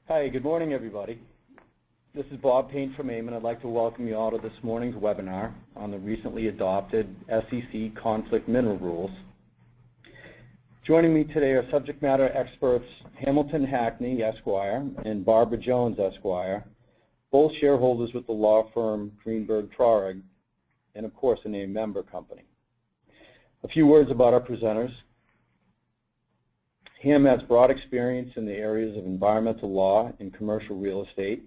Hi, good morning, everybody. This is Bob Payne from AIM, and I'd like to welcome you all to this morning's webinar on the recently adopted SEC conflict mineral rules. Joining me today are subject matter experts Hamilton Hackney, Esquire, and Barbara Jones, Esquire, both shareholders with the law firm Greenberg Traurig, and of course, a named member company. A few words about our presenters. Ham has broad experience in the areas of environmental law and commercial real estate.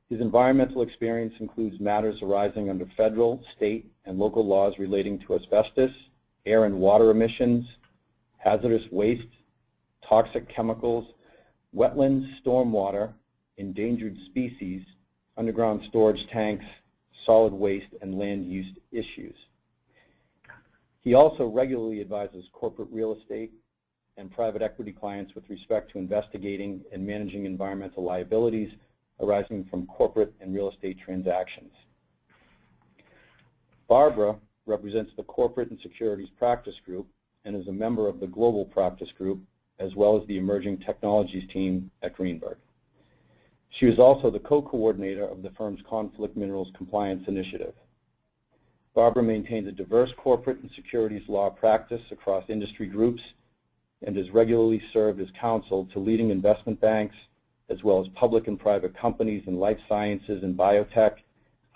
His environmental experience includes matters arising under federal, state, and local laws relating to asbestos, air and water emissions, hazardous waste, toxic chemicals, wetlands, stormwater, endangered species, underground storage tanks, solid waste, and land use issues. He also regularly advises corporate real estate and private equity clients with respect to investigating and managing environmental liabilities arising from corporate and real estate transactions. Barbara represents the Corporate and Securities Practice Group and is a member of the Global Practice Group as well as the Emerging Technologies team at Greenberg. She is also the co-coordinator of the firm's Conflict Minerals Compliance Initiative. Barbara maintains a diverse corporate and securities law practice across industry groups and has regularly served as counsel to leading investment banks, as well as public and private companies in life sciences and biotech,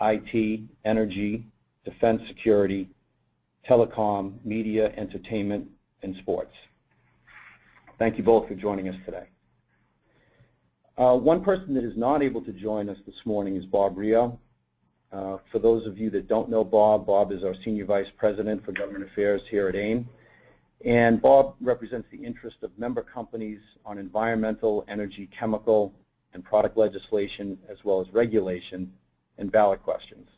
IT, energy, defense security, telecom, media, entertainment, and sports. Thank you both for joining us today. One person that is not able to join us this morning is Bob Rio. For those of you that don't know Bob, Bob is our Senior Vice President for Government Affairs here at AIM. And Bob represents the interest of member companies on environmental, energy, chemical, and product legislation, as well as regulation and ballot questions.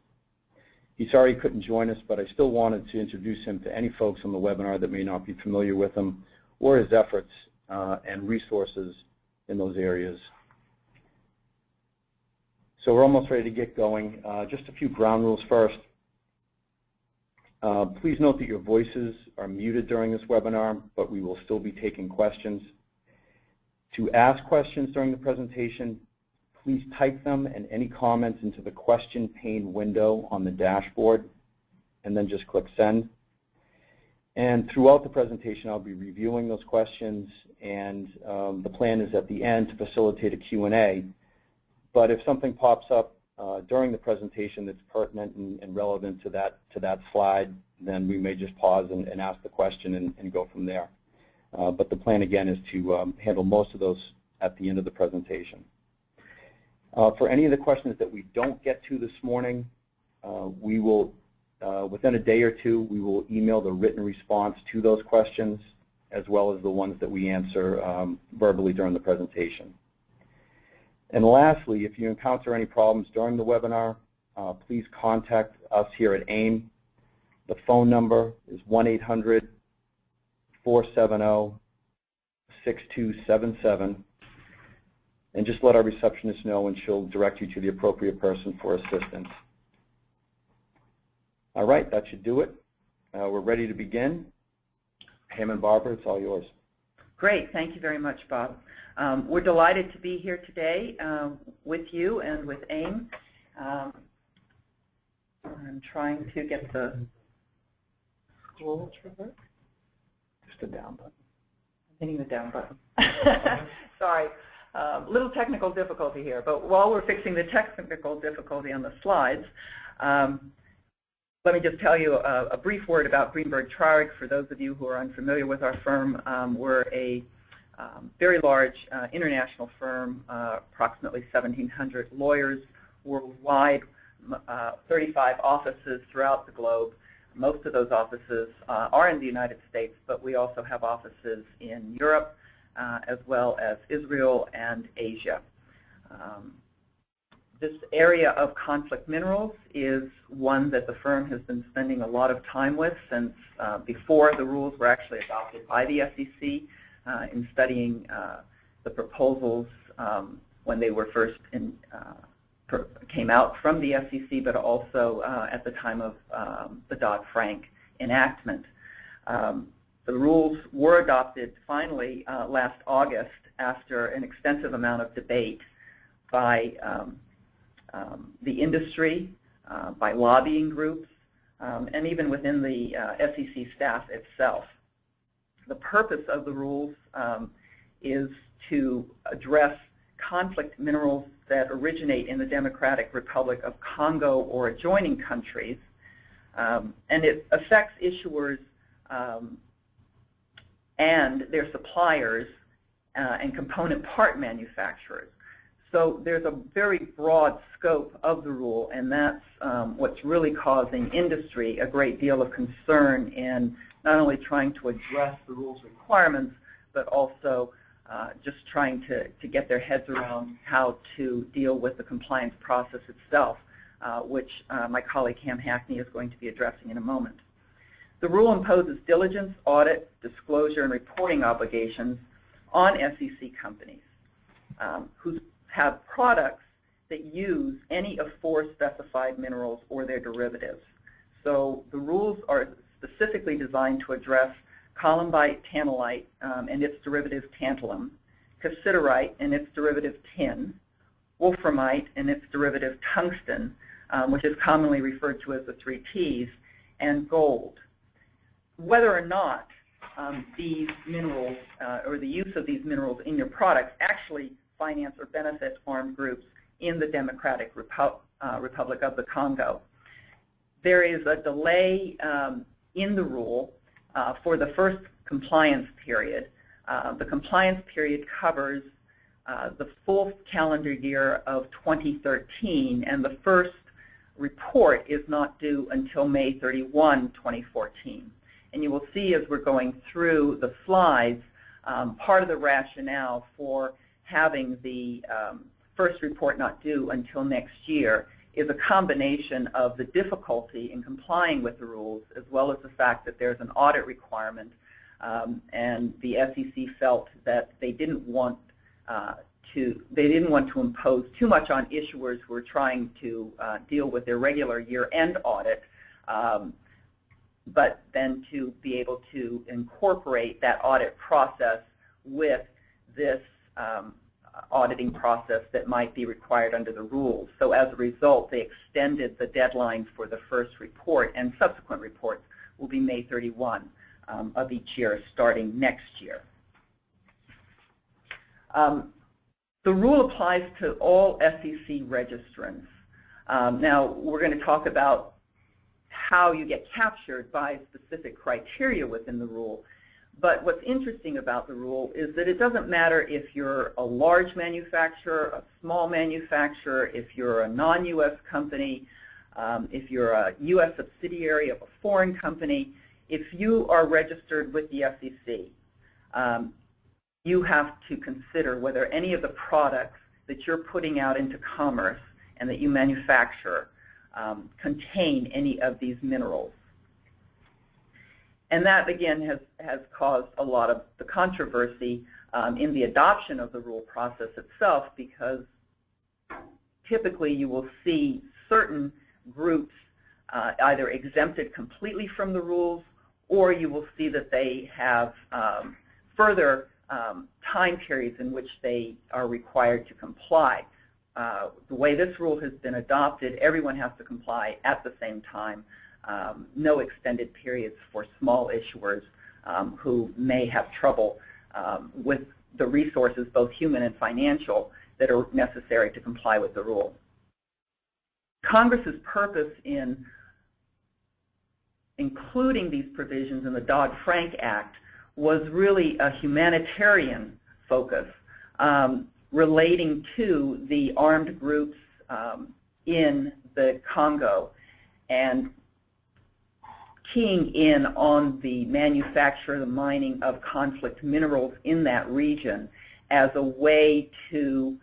He's sorry he couldn't join us, but I still wanted to introduce him to any folks on the webinar that may not be familiar with him or his efforts and resources in those areas. So we're almost ready to get going. Just a few ground rules first. Please note that your voices are muted during this webinar, but we will still be taking questions. To ask questions during the presentation, please type them and any comments into the question pane window on the dashboard, and then just click send. And throughout the presentation, I'll be reviewing those questions, and the plan is at the end to facilitate a Q&A. But if something pops up during the presentation that's pertinent and relevant to that slide, then we may just pause and ask the question and go from there. But the plan, again, is to handle most of those at the end of the presentation. For any of the questions that we don't get to this morning, we will, within a day or two, we will email the written response to those questions, as well as the ones that we answer verbally during the presentation. And lastly, if you encounter any problems during the webinar, please contact us here at AIM. The phone number is 1-800-470-6277. And just let our receptionist know, and she'll direct you to the appropriate person for assistance. All right, that should do it. We're ready to begin. Ham and Barbara, it's all yours. Great. Thank you very much, Bob. We're delighted to be here today with you and with AIM. I'm trying to get the scroll to work. Just the down button. I'm hitting the down button. Sorry. Little technical difficulty here. But while we're fixing the technical difficulty on the slides, let me just tell you a brief word about Greenberg Traurig. For those of you who are unfamiliar with our firm, we're a very large international firm, approximately 1,700 lawyers worldwide, 35 offices throughout the globe. Most of those offices are in the United States, but we also have offices in Europe, as well as Israel and Asia. This area of conflict minerals is one that the firm has been spending a lot of time with since before the rules were actually adopted by the SEC, in studying the proposals when they were first came out from the SEC, but also at the time of the Dodd-Frank enactment. The rules were adopted finally last August, after an extensive amount of debate by the industry, by lobbying groups, and even within the SEC staff itself. The purpose of the rules is to address conflict minerals that originate in the Democratic Republic of Congo or adjoining countries, and it affects issuers and their suppliers and component part manufacturers. So there's a very broad scope of the rule, and that's what's really causing industry a great deal of concern in not only trying to address the rules requirements, but also just trying to get their heads around how to deal with the compliance process itself, which my colleague Cam Hackney is going to be addressing in a moment. The rule imposes diligence, audit, disclosure, and reporting obligations on SEC companies who have products that use any of 4 specified minerals or their derivatives. So the rules are specifically designed to address columbite, tantalite, and its derivative tantalum, cassiterite and its derivative tin, wolframite and its derivative tungsten, which is commonly referred to as the 3 Ts, and gold. Whether or not these minerals or the use of these minerals in your products actually finance or benefit armed groups in the Democratic Republic of the Congo. There is a delay in the rule for the first compliance period. The compliance period covers the full calendar year of 2013, and the first report is not due until May 31, 2014. And you will see as we're going through the slides, part of the rationale for having the first report not due until next year is a combination of the difficulty in complying with the rules, as well as the fact that there's an audit requirement, and the SEC felt that they didn't want to impose too much on issuers who are trying to deal with their regular year-end audit, but then to be able to incorporate that audit process with this auditing process that might be required under the rules. So as a result, they extended the deadline for the first report, and subsequent reports will be May 31 of each year starting next year. The rule applies to all SEC registrants. Now, we're going to talk about how you get captured by specific criteria within the rule. But what's interesting about the rule is that it doesn't matter if you're a large manufacturer, a small manufacturer, if you're a non-U.S. company, if you're a U.S. subsidiary of a foreign company. If you are registered with the SEC, you have to consider whether any of the products that you're putting out into commerce and that you manufacture contain any of these minerals. And that, again, has caused a lot of the controversy in the adoption of the rule process itself, because typically you will see certain groups either exempted completely from the rules, or you will see that they have further time periods in which they are required to comply. The way this rule has been adopted, everyone has to comply at the same time. No extended periods for small issuers who may have trouble with the resources, both human and financial, that are necessary to comply with the rule. Congress's purpose in including these provisions in the Dodd-Frank Act was really a humanitarian focus relating to the armed groups in the Congo, and keying in on the manufacture, the mining of conflict minerals in that region as a way to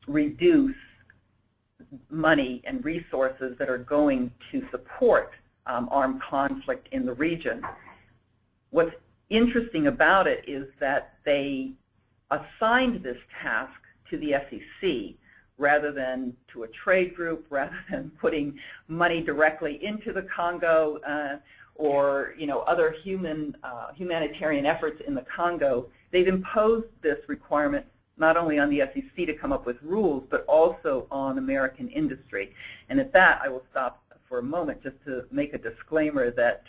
reduce money and resources that are going to support armed conflict in the region. What's interesting about it is that they assigned this task to the SEC rather than to a trade group, rather than putting money directly into the Congo or other humanitarian efforts in the Congo, they've imposed this requirement not only on the SEC to come up with rules, but also on American industry. And at that, I will stop for a moment just to make a disclaimer that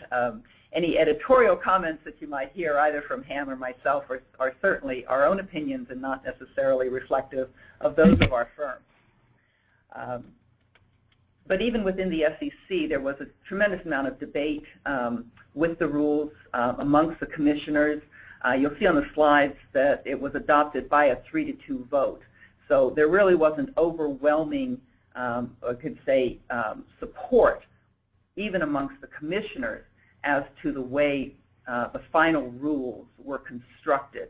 any editorial comments that you might hear, either from Ham or myself, are certainly our own opinions and not necessarily reflective of those of our firm. But even within the SEC, there was a tremendous amount of debate with the rules amongst the commissioners. You'll see on the slides that it was adopted by a 3-2 vote. So there really wasn't overwhelming, I could say, support, even amongst the commissioners, as to the way the final rules were constructed.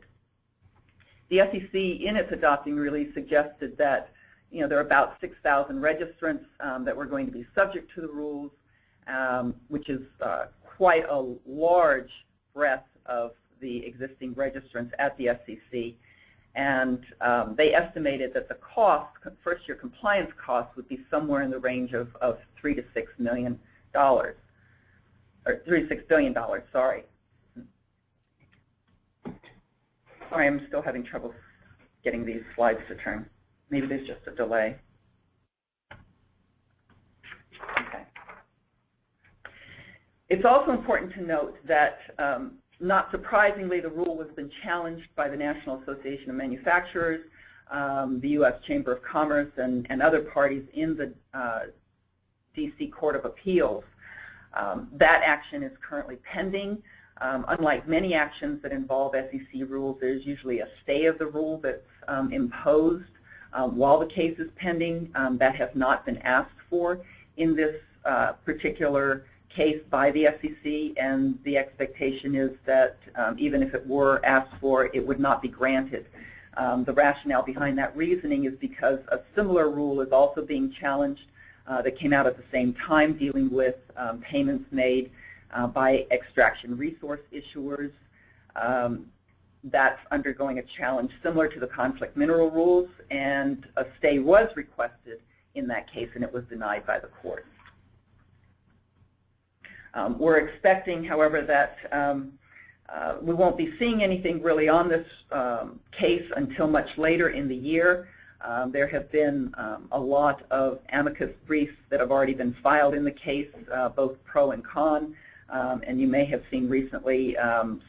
The SEC, in its adopting release, suggested that there are about 6,000 registrants that were going to be subject to the rules, which is quite a large breadth of the existing registrants at the SEC. And they estimated that the cost, first-year compliance costs, would be somewhere in the range of $3 to $6 million, or $3 to $6 billion, sorry. Sorry, I'm still having trouble getting these slides to turn. Maybe there's just a delay. Okay. It's also important to note that, not surprisingly, the rule has been challenged by the National Association of Manufacturers, the U.S. Chamber of Commerce, and other parties in the D.C. Court of Appeals. That action is currently pending. Unlike many actions that involve SEC rules, there's usually a stay of the rule that's imposed while the case is pending. That has not been asked for in this particular case by the SEC, and the expectation is that even if it were asked for, it would not be granted. The rationale behind that reasoning is because a similar rule is also being challenged that came out at the same time, dealing with payments made by extraction resource issuers. That's undergoing a challenge similar to the conflict mineral rules, and a stay was requested in that case, and it was denied by the court. We're expecting, however, that we won't be seeing anything really on this case until much later in the year. There have been a lot of amicus briefs that have already been filed in the case, both pro and con. And you may have seen recently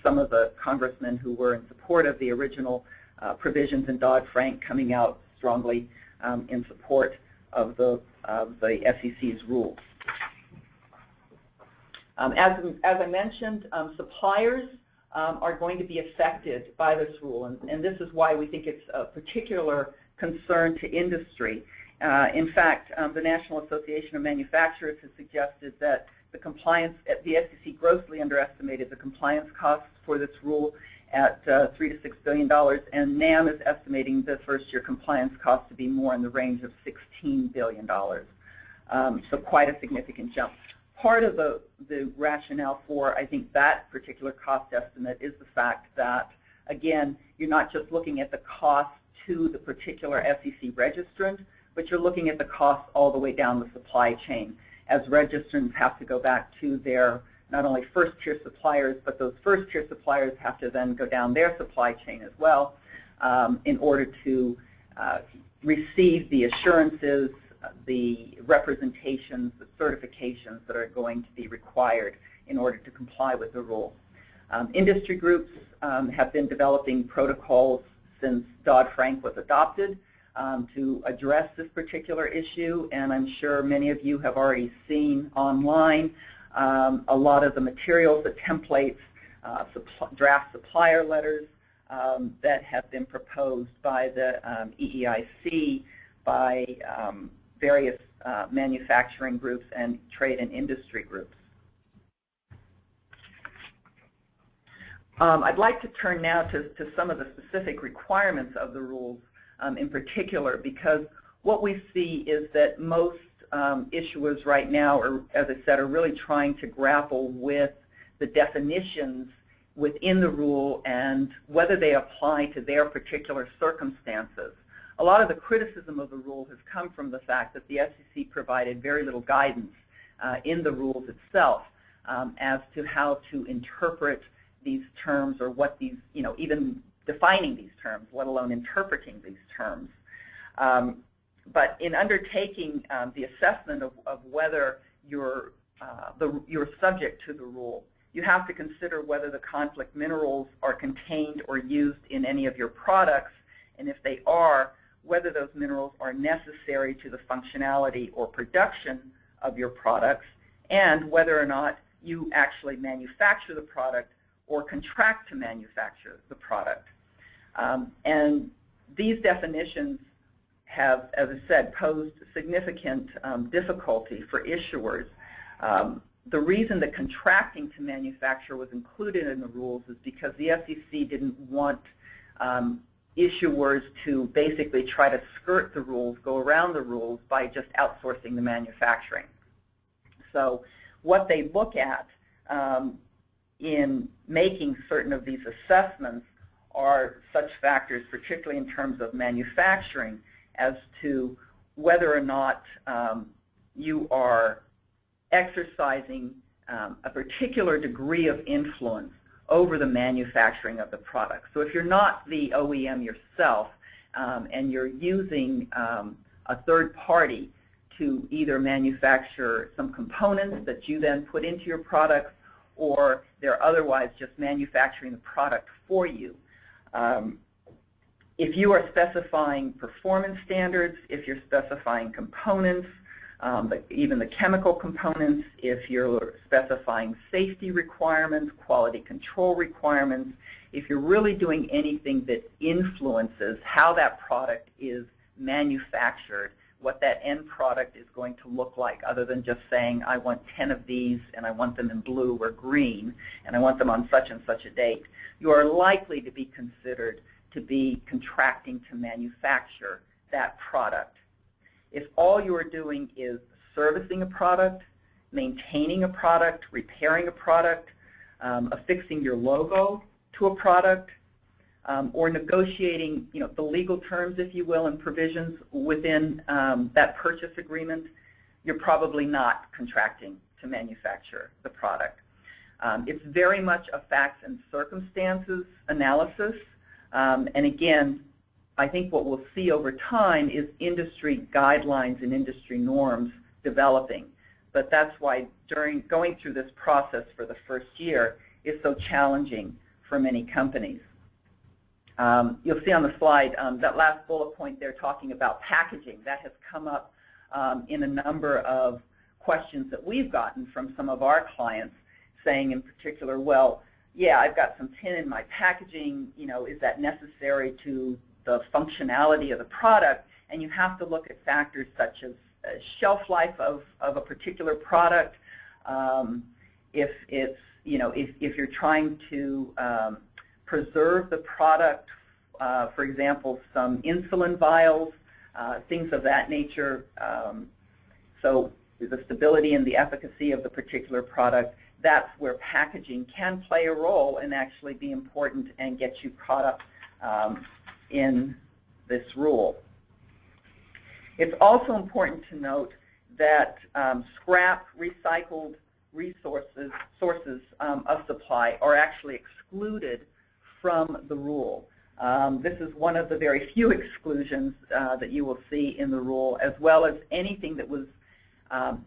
some of the congressmen who were in support of the original provisions in Dodd-Frank coming out strongly in support of the SEC's rules. As I mentioned, suppliers are going to be affected by this rule, and this is why we think it's a particular concern to industry. In fact, the National Association of Manufacturers has suggested that the SEC grossly underestimated the compliance costs for this rule at $3 to $6 billion, and NAM is estimating the first-year compliance cost to be more in the range of $16 billion. So quite a significant jump. Part of the rationale for, I think, that particular cost estimate is the fact that, again, you're not just looking at the cost to the particular SEC registrant, but you're looking at the cost all the way down the supply chain, as registrants have to go back to their not only first-tier suppliers, but those first-tier suppliers have to then go down their supply chain as well in order to receive the assurances, the representations, the certifications that are going to be required in order to comply with the rule. Industry groups have been developing protocols since Dodd-Frank was adopted to address this particular issue, and I'm sure many of you have already seen online a lot of the materials, the templates, draft supplier letters that have been proposed by the EEIC, by various manufacturing groups and trade and industry groups. I'd like to turn now to some of the specific requirements of the rules in particular, because what we see is that most issuers right now, as I said, are really trying to grapple with the definitions within the rule and whether they apply to their particular circumstances. A lot of the criticism of the rule has come from the fact that the SEC provided very little guidance in the rules itself. as to how to interpret these terms, or what these, even defining these terms, let alone interpreting these terms. But in undertaking the assessment of whether you're subject to the rule, you have to consider whether the conflict minerals are contained or used in any of your products, and if they are, whether those minerals are necessary to the functionality or production of your products, and whether or not you actually manufacture the product or contract to manufacture the product. And these definitions have, as I said, posed significant difficulty for issuers. The reason that contracting to manufacture was included in the rules is because the SEC didn't want issuers to basically try to skirt the rules, go around the rules by just outsourcing the manufacturing. So what they look at in making certain of these assessments are such factors, particularly in terms of manufacturing, as to whether or not you are exercising a particular degree of influence over the manufacturing of the product. So if you're not the OEM yourself and you're using a third party to either manufacture some components that you then put into your products, or they're otherwise just manufacturing the product for you. If you are specifying performance standards, if you're specifying components, even the chemical components, if you're specifying safety requirements, quality control requirements, if you're really doing anything that influences how that product is manufactured, what that end product is going to look like, other than just saying, I want 10 of these, and I want them in blue or green, and I want them on such and such a date, you are likely to be considered to be contracting to manufacture that product. If all you are doing is servicing a product, maintaining a product, repairing a product, affixing your logo to a product, or negotiating, the legal terms, if you will, and provisions within that purchase agreement, you're probably not contracting to manufacture the product. It's very much a facts and circumstances analysis, and again, I think what we'll see over time is industry guidelines and industry norms developing. But that's why going through this process for the first year is so challenging for many companies. You'll see on the slide that last bullet point there talking about packaging. That has come up in a number of questions that we've gotten from some of our clients, saying in particular, well, yeah, I've got some tin in my packaging, is that necessary to the functionality of the product? And you have to look at factors such as shelf life of a particular product. If it's, if you're trying to preserve the product, for example, some insulin vials, things of that nature. So the stability and the efficacy of the particular product, that's where packaging can play a role and actually be important and get you caught up in this rule. It's also important to note that scrap, recycled sources of supply are actually excluded from the rule. This is one of the very few exclusions that you will see in the rule, as well as anything that was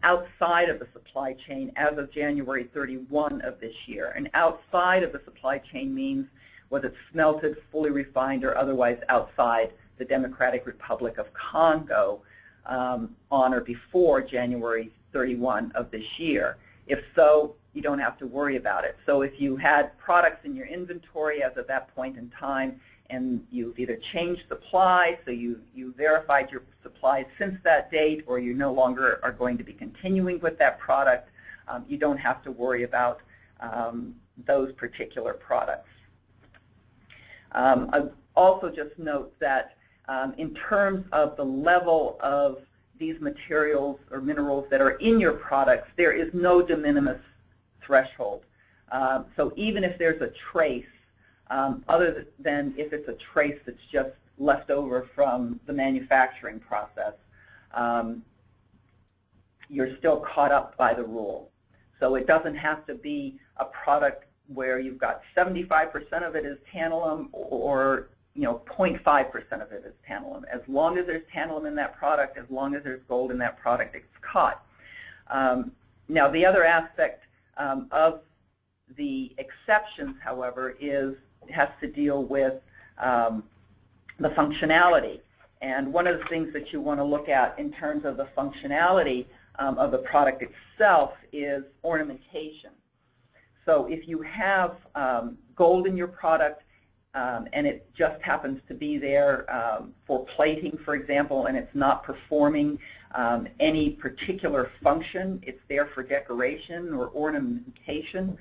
outside of the supply chain as of January 31 of this year. And outside of the supply chain means was it smelted, fully refined, or otherwise outside the Democratic Republic of Congo on or before January 31 of this year. If so, you don't have to worry about it. So if you had products in your inventory as of that point in time, and you've either changed supply, so you verified your supply since that date, or you no longer are going to be continuing with that product, you don't have to worry about those particular products. I'll also just note that in terms of the level of these materials or minerals that are in your products, there is no de minimis threshold. So even if there's a trace, other than if it's a trace that's just left over from the manufacturing process, you're still caught up by the rule. So it doesn't have to be a product where you've got 75% of it is tantalum or 0.5% of it is tantalum. As long as there's tantalum in that product, as long as there's gold in that product, it's caught. Now, the other aspect of the exceptions, however, has to deal with the functionality. And one of the things that you want to look at in terms of the functionality of the product itself is ornamentation. So if you have gold in your product and it just happens to be there for plating, for example, and it's not performing any particular function, it's there for decoration or ornamentation,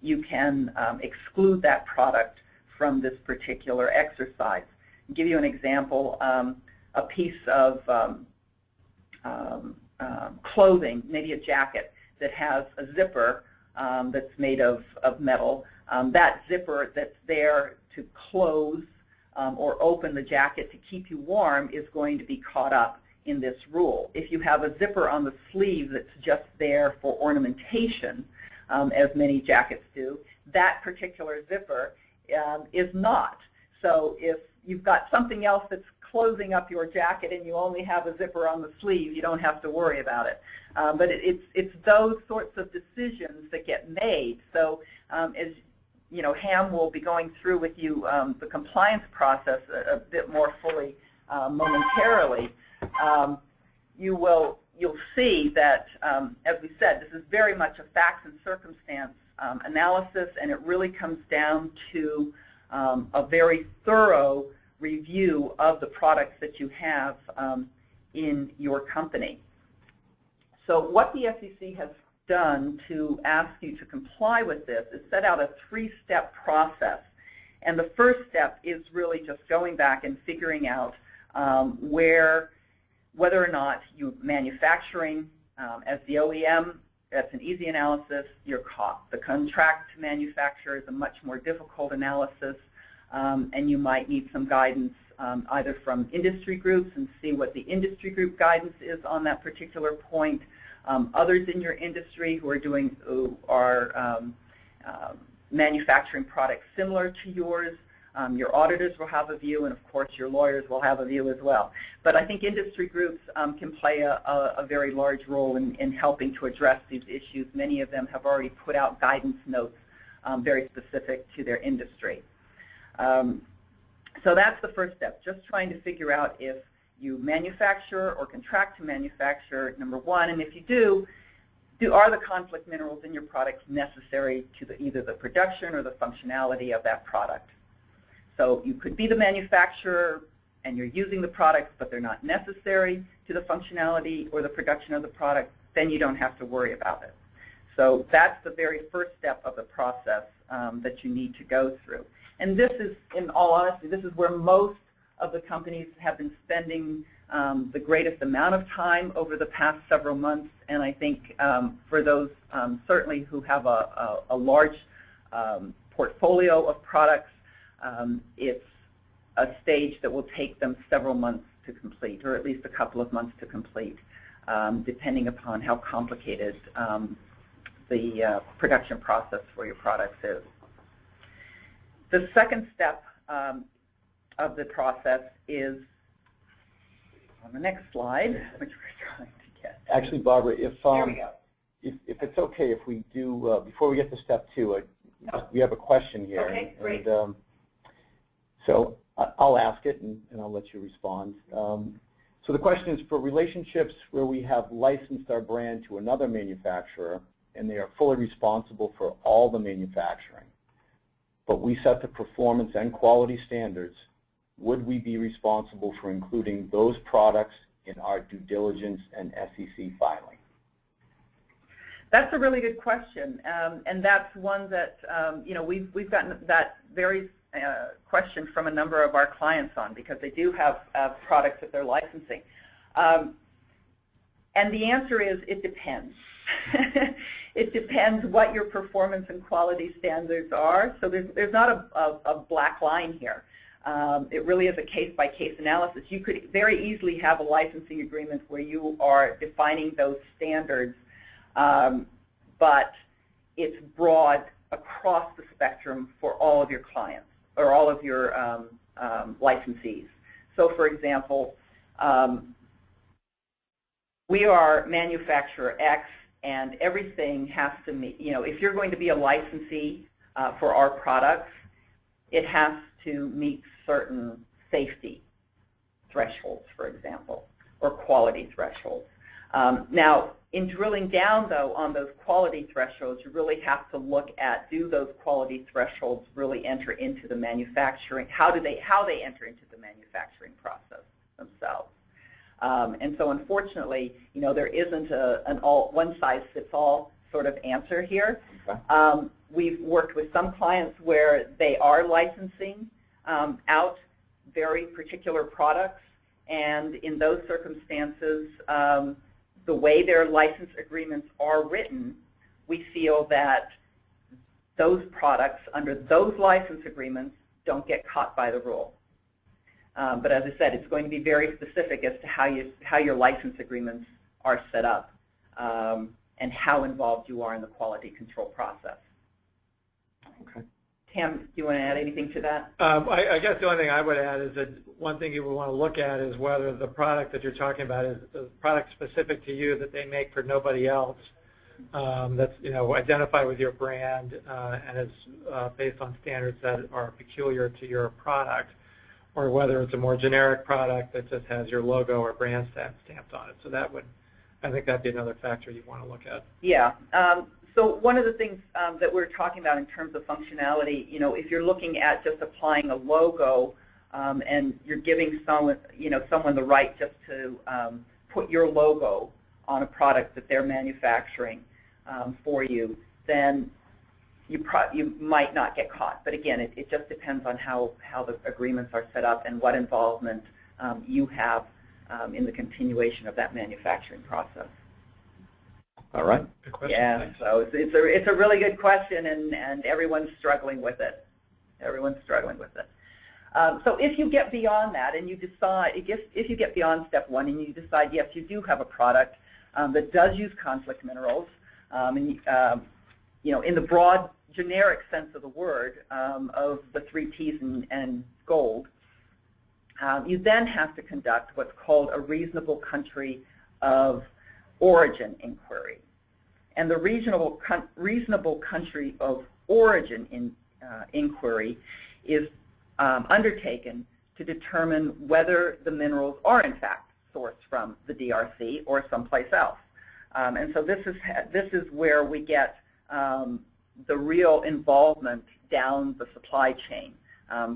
you can exclude that product from this particular exercise. I'll give you an example, a piece of clothing, maybe a jacket, that has a zipper that's made of metal. That zipper that's there to close or open the jacket to keep you warm is going to be caught up in this rule. If you have a zipper on the sleeve that's just there for ornamentation, as many jackets do, that particular zipper is not. So if you've got something else that's closing up your jacket and you only have a zipper on the sleeve, you don't have to worry about it. But it's those sorts of decisions that get made. So as you know, Ham will be going through with you the compliance process a bit more fully momentarily. You'll see that, as we said, this is very much a facts and circumstance analysis, and it really comes down to a very thorough review of the products that you have in your company. So what the SEC has done to ask you to comply with this is set out a three-step process. And the first step is really just going back and figuring out whether or not you're manufacturing as the OEM. That's an easy analysis. You're caught. The contract manufacturer is a much more difficult analysis, and you might need some guidance either from industry groups and see what the industry group guidance is on that particular point. Others in your industry who are manufacturing products similar to yours. Your auditors will have a view, and of course your lawyers will have a view as well. But I think industry groups can play a very large role in helping to address these issues. Many of them have already put out guidance notes very specific to their industry. So that's the first step, just trying to figure out if you manufacture or contract to manufacture, number one, and if you do, are the conflict minerals in your products necessary to either the production or the functionality of that product? So you could be the manufacturer and you're using the products, but they're not necessary to the functionality or the production of the product, then you don't have to worry about it. So that's the very first step of the process that you need to go through. And this is, in all honesty, this is where most of the companies have been spending the greatest amount of time over the past several months. And I think for those certainly who have a large portfolio of products, it's a stage that will take them several months to complete, or at least a couple of months to complete, depending upon how complicated the production process for your products is. The second step of the process is on the next slide, which we're trying to get. Actually, Barbara, if it's okay, if we do, before we get to step two, we have a question here. Okay, great. And, so I'll ask it, and I'll let you respond. So the question is, for relationships where we have licensed our brand to another manufacturer, and they are fully responsible for all the manufacturing, but we set the performance and quality standards, would we be responsible for including those products in our due diligence and SEC filing? That's a really good question, and that's one that we've gotten that very question from a number of our clients on, because they do have products that they're licensing. And the answer is it depends. It depends what your performance and quality standards are. So there's not a black line here. It really is a case-by-case analysis. You could very easily have a licensing agreement where you are defining those standards but it's broad across the spectrum for all of your clients or all of your licensees. So, for example, we are manufacturer X, and everything has to meet, if you're going to be a licensee for our products, it has to meet certain safety thresholds, for example, or quality thresholds. Now, in drilling down, though, on those quality thresholds, you really have to look at, do those quality thresholds really enter into the manufacturing, how they enter into the manufacturing process themselves. And so, unfortunately, there isn't an one-size-fits-all sort of answer here. Okay. We've worked with some clients where they are licensing out very particular products, and in those circumstances, the way their license agreements are written, we feel that those products under those license agreements don't get caught by the rule. But as I said, it's going to be very specific as to how your license agreements are set up and how involved you are in the quality control process. Okay. Tam, do you want to add anything to that? I guess the only thing I would add is that one thing you would want to look at is whether the product that you're talking about is a product specific to you that they make for nobody else. That's identified with your brand and is based on standards that are peculiar to your product, or whether it's a more generic product that just has your logo or brand stamped on it. So that would, I think that'd be another factor you want to look at. Yeah. So one of the things that we're talking about in terms of functionality, if you're looking at just applying a logo and you're giving someone the right just to put your logo on a product that they're manufacturing for you, then you might not get caught. But again, it just depends on how the agreements are set up and what involvement you have in the continuation of that manufacturing process. All right. Good question. Yeah, Thanks. so it's a really good question, and everyone's struggling with it. Everyone's struggling with it. So if you get beyond that and you decide, if you get beyond step one and you decide, yes, you do have a product that does use conflict minerals, and in the broad generic sense of the word of the 3 T's and gold, you then have to conduct what's called a reasonable country of origin inquiry. And the reasonable country of origin inquiry is undertaken to determine whether the minerals are in fact sourced from the DRC or someplace else. And so this is where we get the real involvement down the supply chain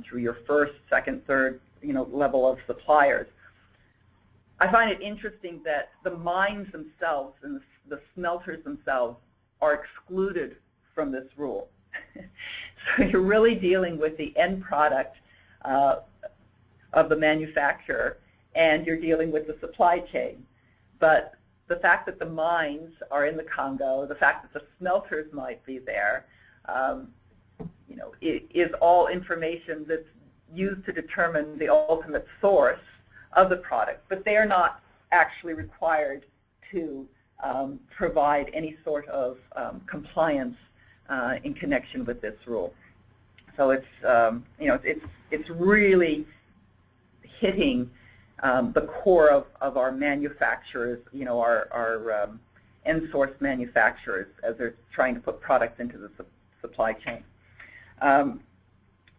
through your first, second, third level of suppliers. I find it interesting that the mines themselves and the smelters themselves are excluded from this rule. So you're really dealing with the end product of the manufacturer, and you're dealing with the supply chain. But the fact that the mines are in the Congo, the fact that the smelters might be there, it is all information that's used to determine the ultimate source of the product, but they are not actually required to provide any sort of compliance in connection with this rule. So it's really hitting the core of our manufacturers, our end source manufacturers as they're trying to put products into the supply chain.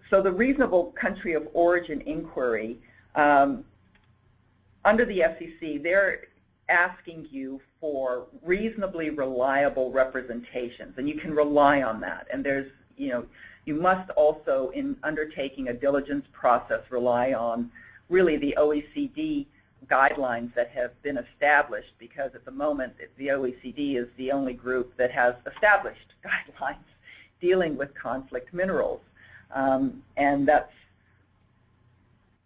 So the reasonable country of origin inquiry, under the FCC, they're asking you for reasonably reliable representations, and you can rely on that. And there's, you must also, in undertaking a diligence process, rely on really the OECD guidelines that have been established, because at the moment the OECD is the only group that has established guidelines dealing with conflict minerals. And that's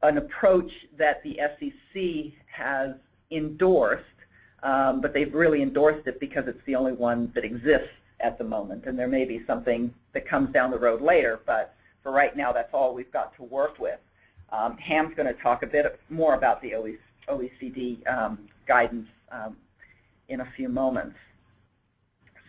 an approach that the SEC has endorsed, but they've really endorsed it because it's the only one that exists at the moment. And there may be something that comes down the road later, but for right now, that's all we've got to work with. Ham's going to talk a bit more about the OECD guidance in a few moments.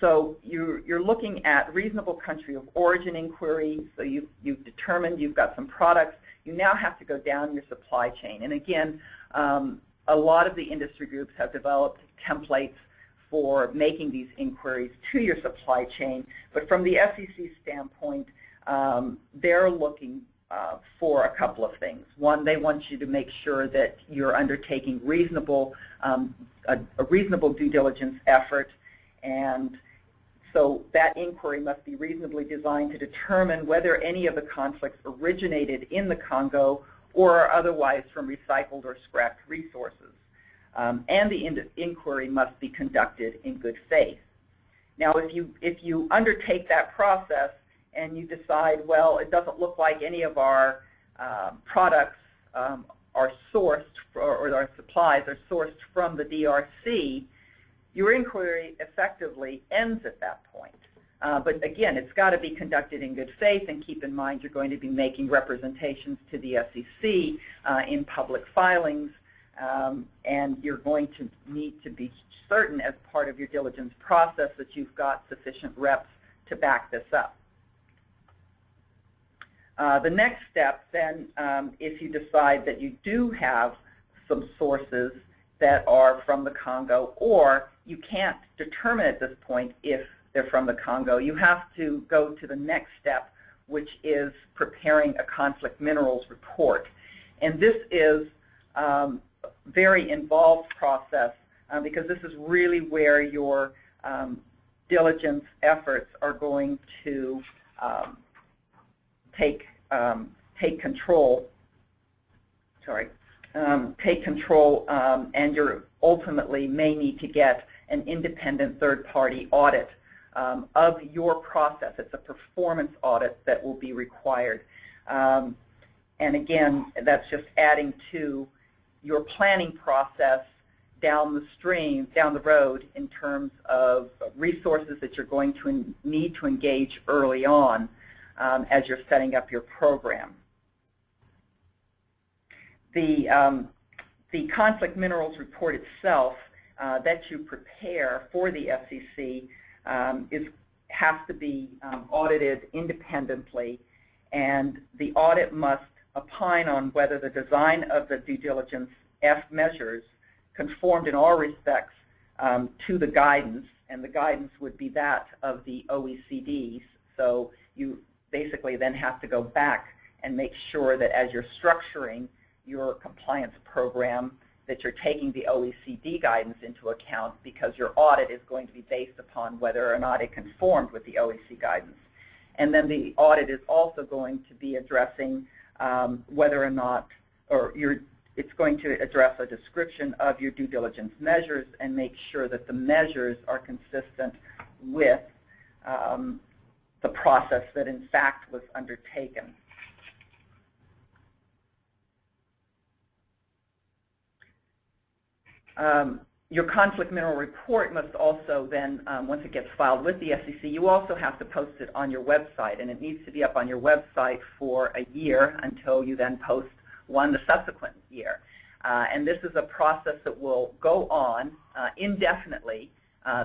So you're looking at reasonable country of origin inquiry. So you've determined you've got some products. You now have to go down your supply chain. And again, a lot of the industry groups have developed templates for making these inquiries to your supply chain. But from the SEC standpoint, they're looking for a couple of things. One, they want you to make sure that you're undertaking a reasonable due diligence effort, and so that inquiry must be reasonably designed to determine whether any of the conflicts originated in the Congo or are otherwise from recycled or scrapped resources. And the inquiry must be conducted in good faith. Now, if you undertake that process and you decide, well, it doesn't look like any of our products are sourced, or our supplies are sourced from the DRC, your inquiry effectively ends at that point. But again, it's got to be conducted in good faith, and keep in mind you're going to be making representations to the SEC in public filings, and you're going to need to be certain as part of your diligence process that you've got sufficient reps to back this up. The next step then, if you decide that you do have some sources that are from the Congo, or you can't determine at this point if they're from the Congo, you have to go to the next step, which is preparing a conflict minerals report. And this is a very involved process because this is really where your diligence efforts are going to take control. And you ultimately may need to get an independent third-party audit of your process. It's a performance audit that will be required. And again, that's just adding to your planning process down the road in terms of resources that you're going to need to engage early on as you're setting up your program. The conflict minerals report itself that you prepare for the SEC has to be audited independently, and the audit must opine on whether the design of the due diligence measures conformed in all respects to the guidance, and the guidance would be that of the OECD's. So you basically then have to go back and make sure that as you're structuring your compliance program, that you're taking the OECD guidance into account, because your audit is going to be based upon whether or not it conformed with the OECD guidance. And then the audit is also going to be addressing whether or not, it's going to address a description of your due diligence measures and make sure that the measures are consistent with the process that in fact was undertaken. Your conflict mineral report must also then, once it gets filed with the SEC, you also have to post it on your website, and it needs to be up on your website for a year until you then post one the subsequent year. And this is a process that will go on indefinitely.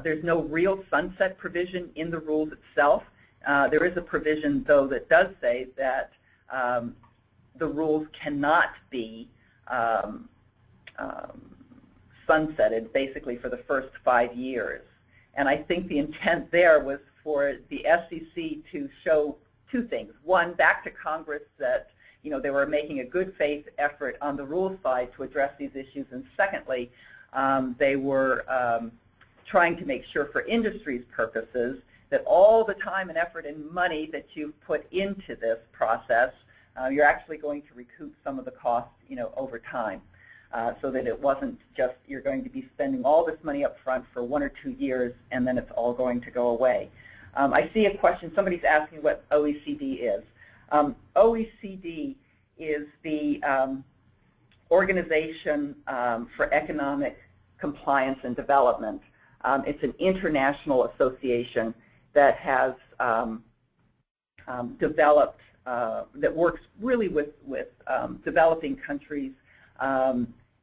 There's no real sunset provision in the rules itself. There is a provision, though, that does say that the rules cannot be sunsetted basically for the first 5 years. And I think the intent there was for the SEC to show two things. One, back to Congress that they were making a good faith effort on the rules side to address these issues. And secondly, they were trying to make sure for industry's purposes that all the time and effort and money that you've put into this process, you're actually going to recoup some of the costs over time. So that it wasn't just you're going to be spending all this money up front for 1 or 2 years and then it's all going to go away. I see a question. Somebody's asking what OECD is. OECD is the Organization for Economic Compliance and Development. It's an international association that has developed, that works really with developing countries,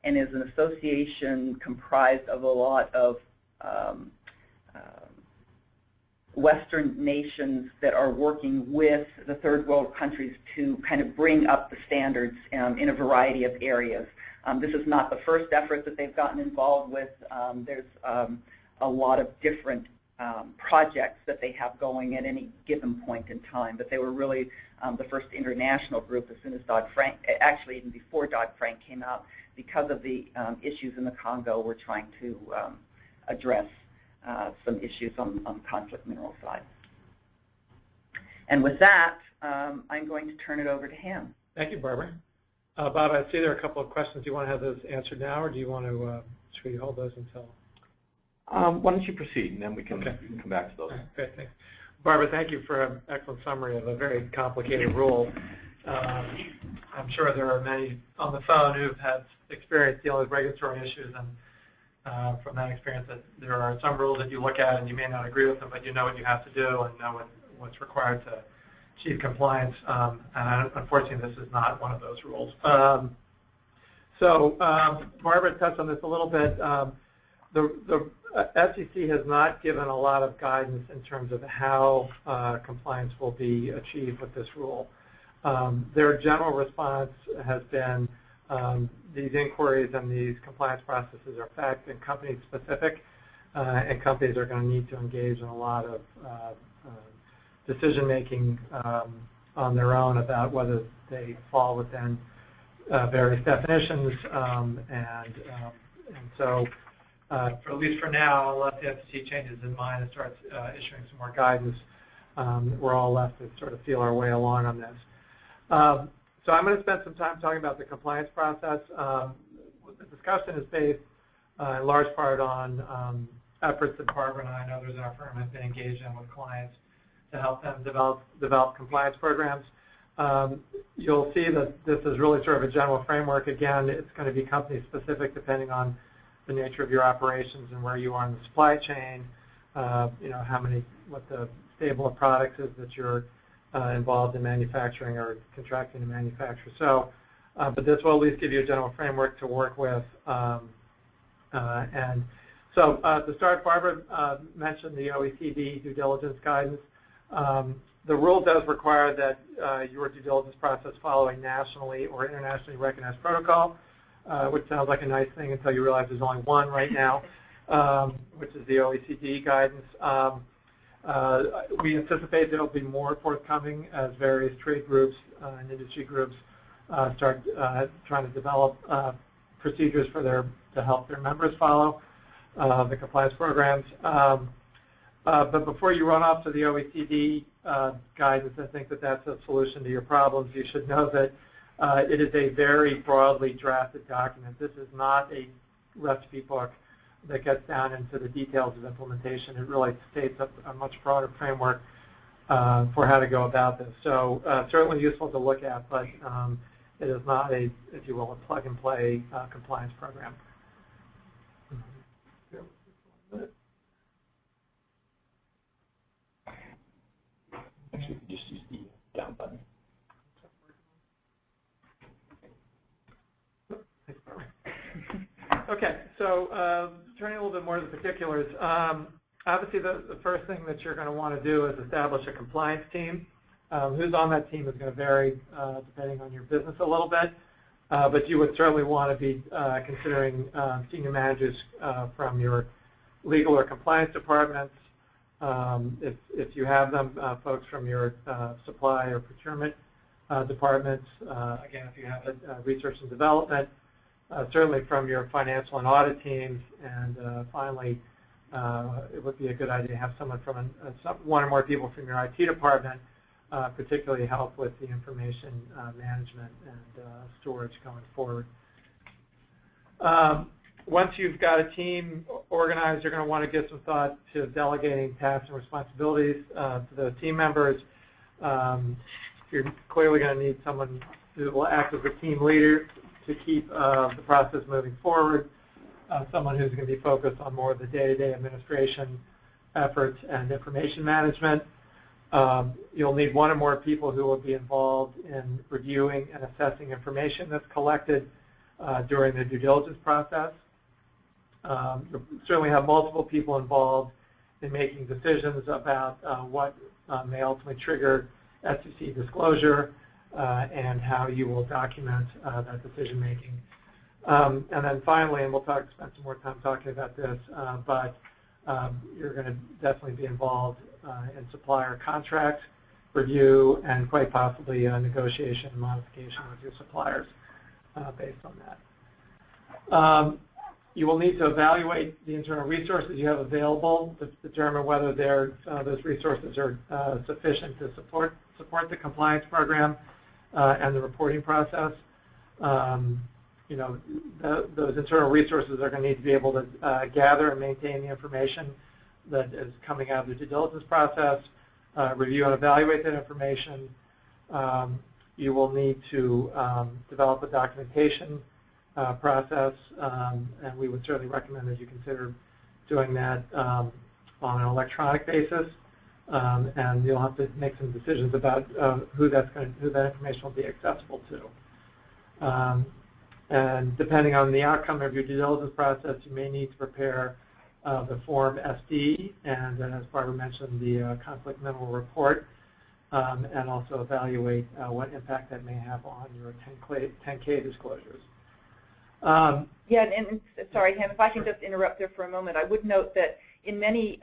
and is an association comprised of a lot of Western nations that are working with the third world countries to kind of bring up the standards in a variety of areas. This is not the first effort that they've gotten involved with. There's a lot of different projects that they have going at any given point in time, but they were really the first international group as soon as Dodd-Frank, actually even before Dodd-Frank came out, because of the issues in the Congo. We're trying to address some issues on the conflict mineral side. And with that, I'm going to turn it over to him. Thank you, Barbara. Bob, I see there are a couple of questions. Do you want to have those answered now, or do you want to, should we hold those until? Why don't you proceed, and then we can, Okay. we can come back to those. Right, great, thanks. Barbara, thank you for an excellent summary of a very complicated rule. I'm sure there are many on the phone who've had experience dealing with regulatory issues, and from that experience, that there are some rules that you look at and you may not agree with them, but you know what you have to do and know what's required to achieve compliance. And unfortunately, this is not one of those rules. Barbara touched on this a little bit. The SEC has not given a lot of guidance in terms of how compliance will be achieved with this rule. Their general response has been these inquiries and these compliance processes are fact and company specific, and companies are going to need to engage in a lot of decision making on their own about whether they fall within various definitions, and so at least for now, unless the SEC changes its mind and starts issuing some more guidance, we're all left to sort of feel our way along on this. So I'm going to spend some time talking about the compliance process. The discussion is based in large part on efforts that Barbara and I and others in our firm have been engaged in with clients to help them develop compliance programs. You'll see that this is really sort of a general framework. Again, it's going to be company specific depending on the nature of your operations and where you are in the supply chain, what the stable of products is that you're involved in manufacturing or contracting to manufacture. So, but this will at least give you a general framework to work with. And so to start, Barbara mentioned the OECD Due Diligence Guidance. The rule does require that your due diligence process follow a nationally or internationally recognized protocol, which sounds like a nice thing until you realize there's only one right now, which is the OECD guidance. We anticipate there will be more forthcoming as various trade groups and industry groups start trying to develop procedures to help their members follow the compliance programs. But before you run off to the OECD guidance, I think that that's a solution to your problems. You should know that it is a very broadly drafted document. This is not a recipe book that gets down into the details of implementation. It really states a much broader framework for how to go about this. So certainly useful to look at, but it is not a, if you will, a plug-and-play compliance program. Actually, just use the down button. Okay, so turning a little bit more to the particulars, obviously the first thing that you're going to want to do is establish a compliance team. Who's on that team is going to vary depending on your business a little bit, but you would certainly want to be considering senior managers from your legal or compliance departments. If you have them, folks from your supply or procurement departments. Again, if you have research and development, certainly from your financial and audit teams, and finally, it would be a good idea to have someone from one or more people from your IT department, particularly help with the information management and storage going forward. Once you've got a team organized, you're going to want to give some thought to delegating tasks and responsibilities to the team members. You're clearly going to need someone who will act as a team leader to keep the process moving forward, someone who's going to be focused on more of the day-to-day administration efforts and information management. You'll need one or more people who will be involved in reviewing and assessing information that's collected during the due diligence process. You'll certainly have multiple people involved in making decisions about what may ultimately trigger SEC disclosure and how you will document that decision making. And then finally, and we'll spend some more time talking about this, but you're going to definitely be involved in supplier contract review and quite possibly negotiation and modification with your suppliers based on that. You will need to evaluate the internal resources you have available to determine whether those resources are sufficient to support the compliance program and the reporting process. You know, those internal resources are going to need to be able to gather and maintain the information that is coming out of the due diligence process, review and evaluate that information. You will need to develop a documentation process, and we would certainly recommend that you consider doing that on an electronic basis. And you'll have to make some decisions about who that information will be accessible to. And depending on the outcome of your due diligence process, you may need to prepare the Form SD, and then, as Barbara mentioned, the conflict minimal report, and also evaluate what impact that may have on your 10K disclosures. Yeah, and sorry, Ham, if I can just interrupt there for a moment. I would note that in many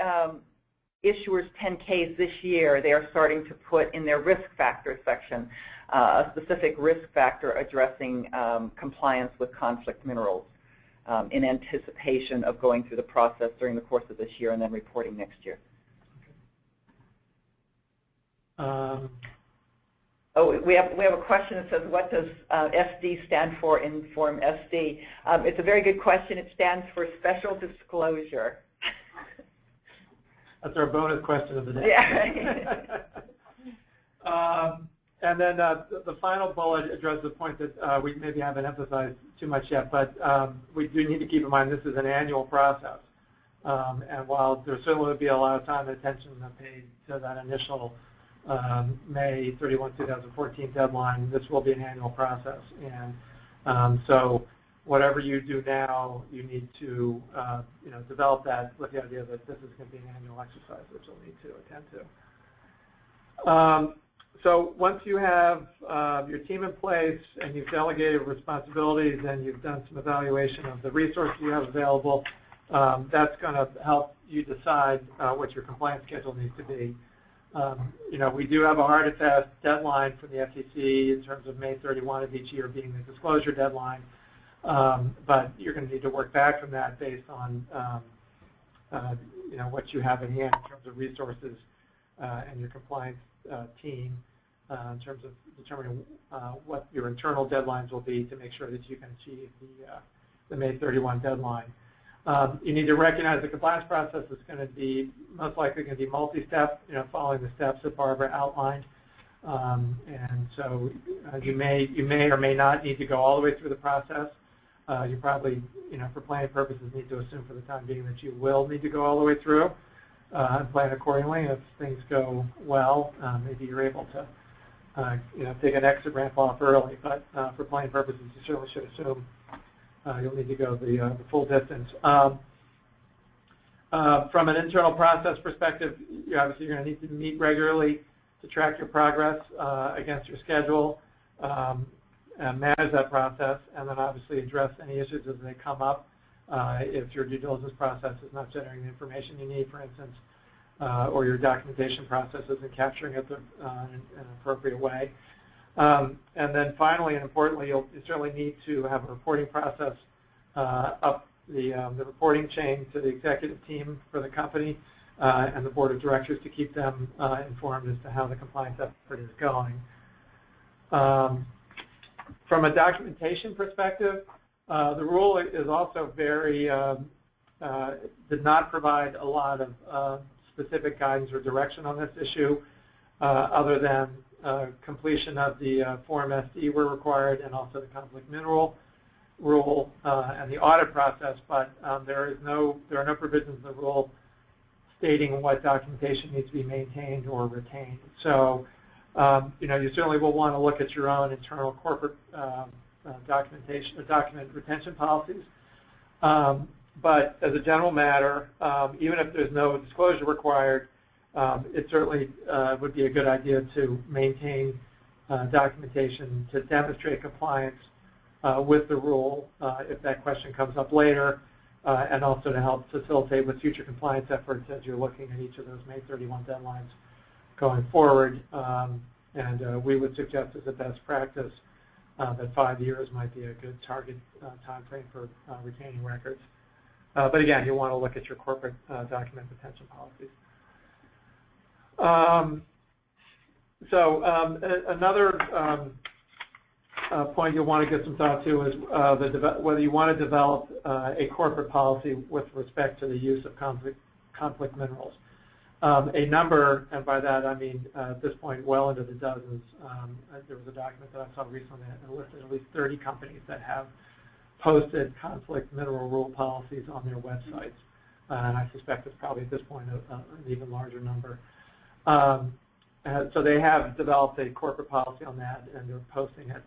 issuers' 10Ks this year, they are starting to put in their risk factor section a specific risk factor addressing compliance with conflict minerals in anticipation of going through the process during the course of this year and then reporting next year. Oh, we have a question that says, what does SD stand for in Form SD? It's a very good question. It stands for Special Disclosure. That's our bonus question of the day. Yeah. And then the final bullet addresses the point that we maybe haven't emphasized too much yet, but we do need to keep in mind this is an annual process. And while there certainly would be a lot of time and attention paid to that initial May 31, 2014 deadline, this will be an annual process. And so whatever you do now, you need to develop that with the idea that this is going to be an annual exercise which you'll need to attend to. So once you have your team in place and you've delegated responsibilities and you've done some evaluation of the resources you have available, that's going to help you decide what your compliance schedule needs to be. We do have a hard and fast deadline for the FTC in terms of May 31 of each year being the disclosure deadline, but you're going to need to work back from that based on what you have in hand in terms of resources and your compliance team in terms of determining what your internal deadlines will be to make sure that you can achieve the May 31 deadline. You need to recognize the compliance process is going to be most likely going to be multi-step, following the steps that Barbara outlined. And so you may or may not need to go all the way through the process. You probably, for planning purposes, need to assume for the time being that you will need to go all the way through and plan accordingly. If things go well, maybe you're able to take an exit ramp off early. But for planning purposes, you certainly should assume you'll need to go the full distance. From an internal process perspective, obviously you're going to need to meet regularly to track your progress against your schedule, and manage that process, and then obviously address any issues as they come up. If your due diligence process is not generating the information you need, for instance, or your documentation process isn't capturing it in an appropriate way. And then finally and importantly, you certainly need to have a reporting process up the reporting chain to the executive team for the company and the board of directors to keep them informed as to how the compliance effort is going. From a documentation perspective, the rule is also very, did not provide a lot of specific guidance or direction on this issue other than completion of the Form SD were required and also the conflict mineral rule and the audit process, but there are no provisions in the rule stating what documentation needs to be maintained or retained. So you certainly will want to look at your own internal corporate documentation or document retention policies. But as a general matter, even if there's no disclosure required, it certainly would be a good idea to maintain documentation to demonstrate compliance with the rule if that question comes up later, and also to help facilitate with future compliance efforts as you're looking at each of those May 31 deadlines going forward. And we would suggest as a best practice that 5 years might be a good target time frame for retaining records. But again, you want to look at your corporate document retention policies. Another point you'll want to give some thought to is whether you want to develop a corporate policy with respect to the use of conflict minerals. A number, and by that I mean at this point well into the dozens. There was a document that I saw recently that listed at least 30 companies that have posted conflict mineral rule policies on their websites. And I suspect it's probably at this point an even larger number. So they have developed a corporate policy on that, and they're posting it.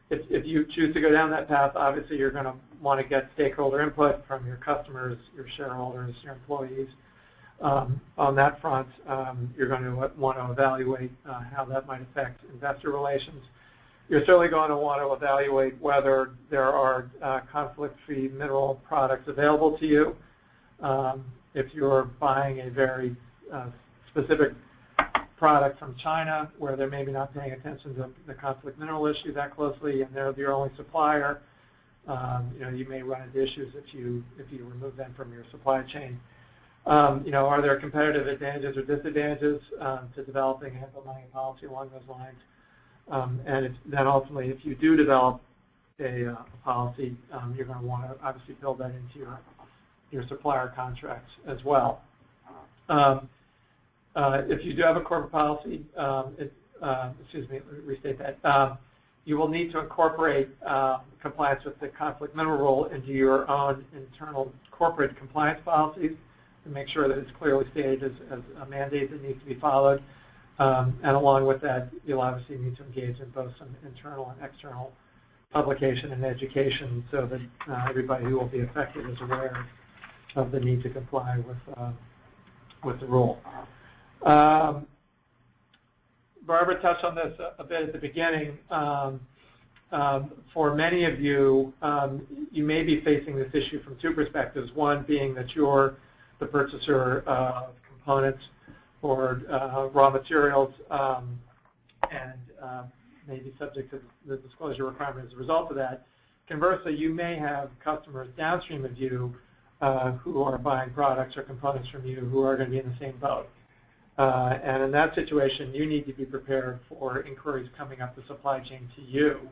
If you choose to go down that path, obviously you're going to want to get stakeholder input from your customers, your shareholders, your employees. On that front, you're going to want to evaluate how that might affect investor relations. You're certainly going to want to evaluate whether there are conflict-free mineral products available to you. If you're buying a very specific product from China where they're maybe not paying attention to the conflict mineral issue that closely and they're your only supplier, you may run into issues if you remove them from your supply chain. Are there competitive advantages or disadvantages to developing and implementing a policy along those lines? And then ultimately, if you do develop a policy, you're going to want to obviously build that into your supplier contracts as well. If you do have a corporate policy, excuse me, restate that, you will need to incorporate compliance with the conflict mineral rule into your own internal corporate compliance policies to make sure that it's clearly stated as a mandate that needs to be followed. And along with that, you'll obviously need to engage in both some internal and external publication and education so that everybody who will be affected is aware of the need to comply with the rule. Barbara touched on this a bit at the beginning. For many of you, you may be facing this issue from two perspectives. One being that you're the purchaser of components or raw materials and may be subject to the disclosure requirement as a result of that. Conversely, you may have customers downstream of you who are buying products or components from you who are going to be in the same boat. And in that situation, you need to be prepared for inquiries coming up the supply chain to you.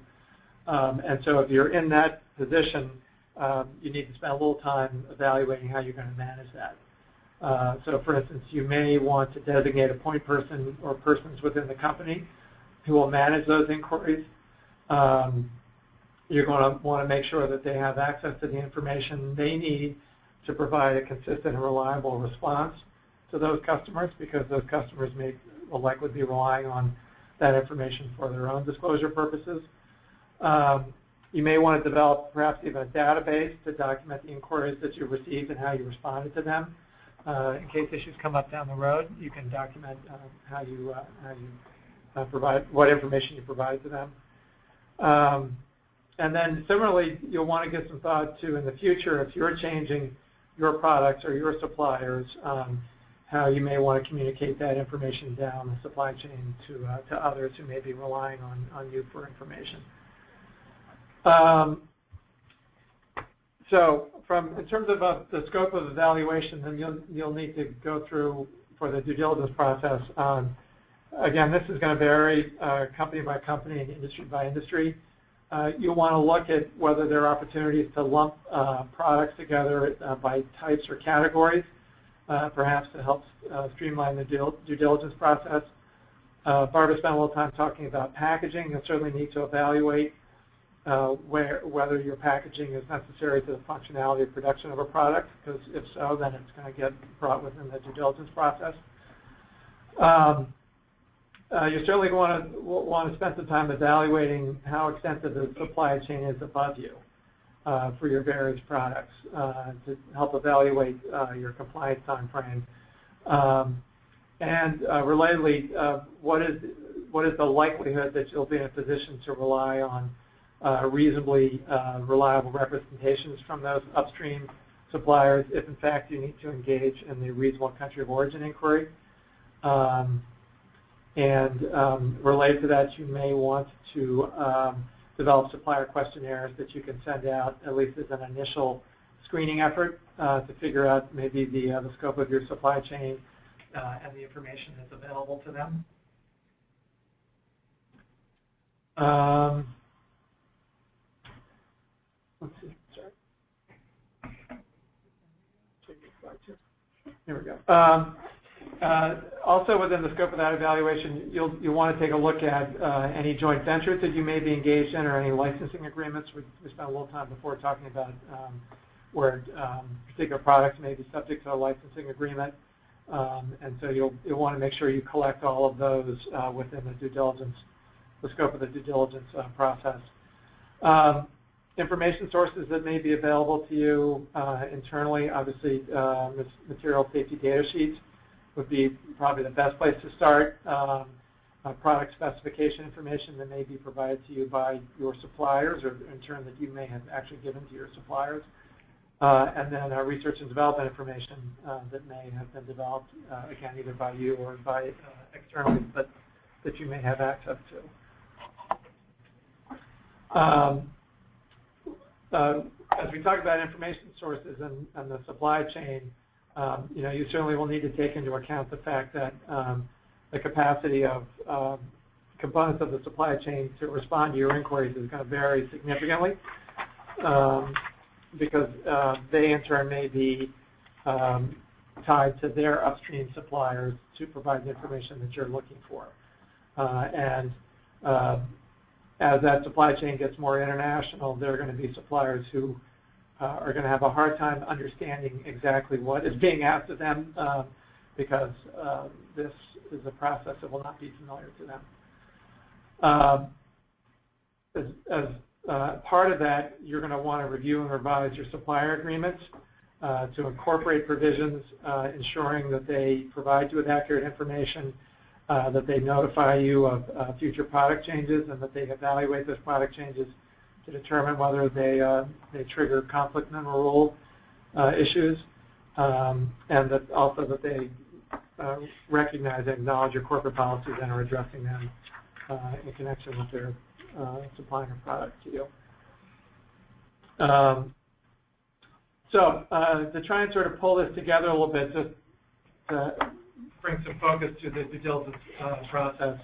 And so if you're in that position, you need to spend a little time evaluating how you're going to manage that. So for instance, you may want to designate a point person or persons within the company who will manage those inquiries. You're going to want to make sure that they have access to the information they need to provide a consistent and reliable response to those customers, because those customers will likely be relying on that information for their own disclosure purposes. You may want to develop perhaps even a database to document the inquiries that you received and how you responded to them. In case issues come up down the road, you can document how you provide, what information you provide to them. And then similarly, you'll want to give some thought to, in the future, if you're changing your products or your suppliers, how you may want to communicate that information down the supply chain to others who may be relying on you for information. So in terms of the scope of evaluation, then you'll need to go through for the due diligence process. Again, this is going to vary company by company and industry by industry. You'll want to look at whether there are opportunities to lump products together by types or categories, perhaps to help streamline the due diligence process. Barbara spent a little time talking about packaging. You'll certainly need to evaluate whether your packaging is necessary to the functionality of production of a product, because if so, then it's going to get brought within the due diligence process. You certainly want to spend some time evaluating how extensive the supply chain is above you. for your various products to help evaluate your compliance time frame. And relatedly, what is the likelihood that you'll be in a position to rely on reasonably reliable representations from those upstream suppliers if in fact you need to engage in the reasonable country of origin inquiry. Related to that, you may want to develop supplier questionnaires that you can send out at least as an initial screening effort to figure out maybe the scope of your supply chain and the information that's available to them. Let's see, sorry. Here we go. Also within the scope of that evaluation, you'll want to take a look at any joint ventures that you may be engaged in or any licensing agreements. We spent a little time before talking about where particular products may be subject to a licensing agreement. And so you'll want to make sure you collect all of those within the due diligence, the scope of the due diligence process. Information sources that may be available to you internally, obviously material safety data sheets would be probably the best place to start. Product specification information that may be provided to you by your suppliers or in turn that you may have actually given to your suppliers. And then research and development information that may have been developed, again, either by you or by externally, but that you may have access to. As we talk about information sources and the supply chain, you certainly will need to take into account the fact that the capacity of components of the supply chain to respond to your inquiries is going to vary significantly because they in turn may be tied to their upstream suppliers to provide the information that you're looking for. As that supply chain gets more international, there are going to be suppliers who are going to have a hard time understanding exactly what is being asked of them because this is a process that will not be familiar to them. As part of that, you're going to want to review and revise your supplier agreements to incorporate provisions ensuring that they provide you with accurate information, that they notify you of future product changes, and that they evaluate those product changes to determine whether they trigger conflict mineral rule issues, and that also that they recognize and acknowledge your corporate policies and are addressing them in connection with their supplying a product to you. To try and sort of pull this together a little bit, just to bring some focus to the due diligence process.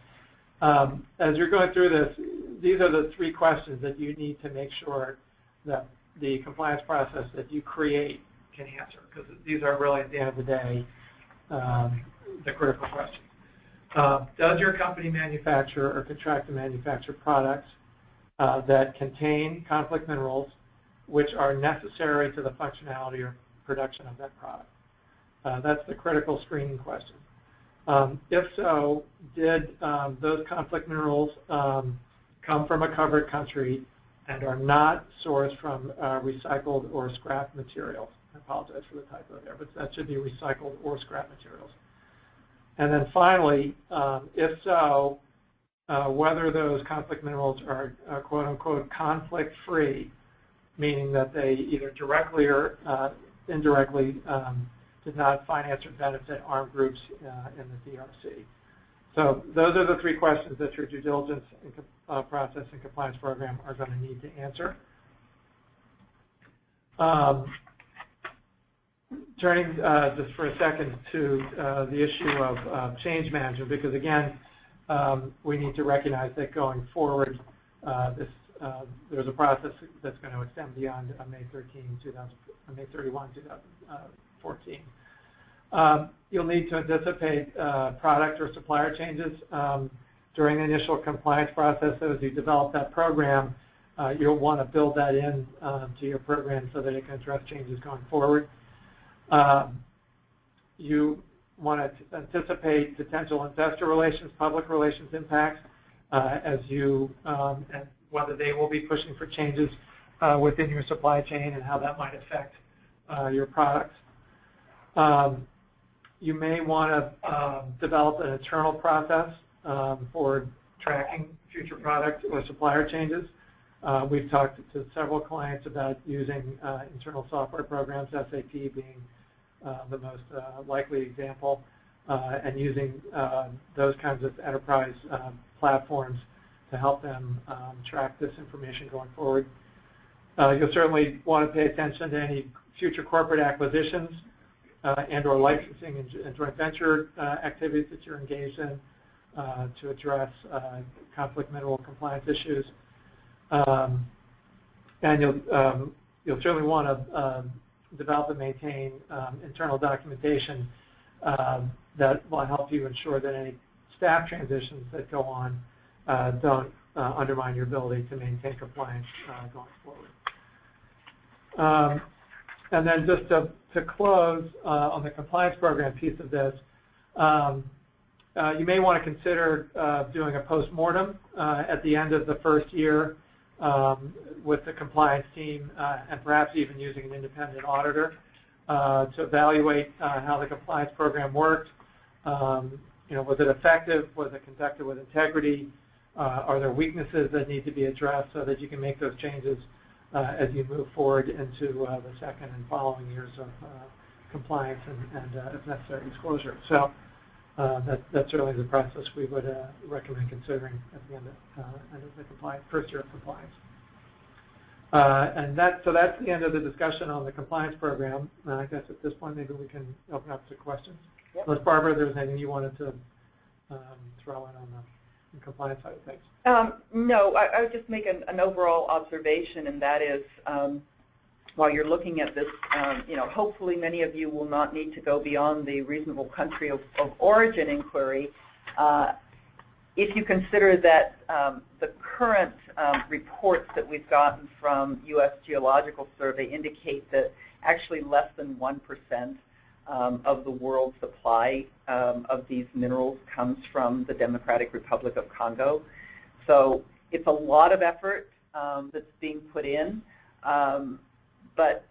As you're going through this, these are the three questions that you need to make sure that the compliance process that you create can answer, because these are really, at the end of the day, the critical questions. Does your company manufacture or contract to manufacture products that contain conflict minerals which are necessary to the functionality or production of that product? That's the critical screening question. If so, did those conflict minerals come from a covered country and are not sourced from recycled or scrap materials? I apologize for the typo there, but that should be recycled or scrap materials. And then finally, if so, whether those conflict minerals are quote-unquote conflict-free, meaning that they either directly or indirectly did not finance or benefit armed groups in the DRC. So those are the three questions that your due diligence process and compliance program are going to need to answer. Turning just for a second to the issue of change management, because again, we need to recognize that going forward, there's a process that's going to extend beyond May 31, 2014. You'll need to anticipate product or supplier changes during the initial compliance process. So as you develop that program, you'll want to build that in to your program so that it can address changes going forward. You want to anticipate potential investor relations, public relations impacts as you, and whether they will be pushing for changes within your supply chain and how that might affect your products. You may want to develop an internal process for tracking future product or supplier changes. We've talked to several clients about using internal software programs, SAP being the most likely example, and using those kinds of enterprise platforms to help them track this information going forward. You'll certainly want to pay attention to any future corporate acquisitions and or licensing and joint venture activities that you're engaged in to address conflict mineral compliance issues. And you'll certainly want to develop and maintain internal documentation that will help you ensure that any staff transitions that go on don't undermine your ability to maintain compliance going forward. And then just to close on the compliance program piece of this, you may want to consider doing a post-mortem at the end of the first year with the compliance team and perhaps even using an independent auditor to evaluate how the compliance program worked. Was it effective? Was it conducted with integrity? Are there weaknesses that need to be addressed so that you can make those changes as you move forward into the second and following years of compliance and if necessary, disclosure. So that's certainly the process we would recommend considering at the end of the first year of compliance. So that's the end of the discussion on the compliance program. I guess at this point maybe we can open up to questions. Yep. Unless Barbara, there's anything you wanted to throw in on the compliance side of things. No, I would just make an overall observation, and that is, while you're looking at this, hopefully many of you will not need to go beyond the reasonable country of origin inquiry. If you consider that the current reports that we've gotten from U.S. Geological Survey indicate that actually less than 1% of the world's supply of these minerals comes from the Democratic Republic of Congo. So it's a lot of effort that's being put in, but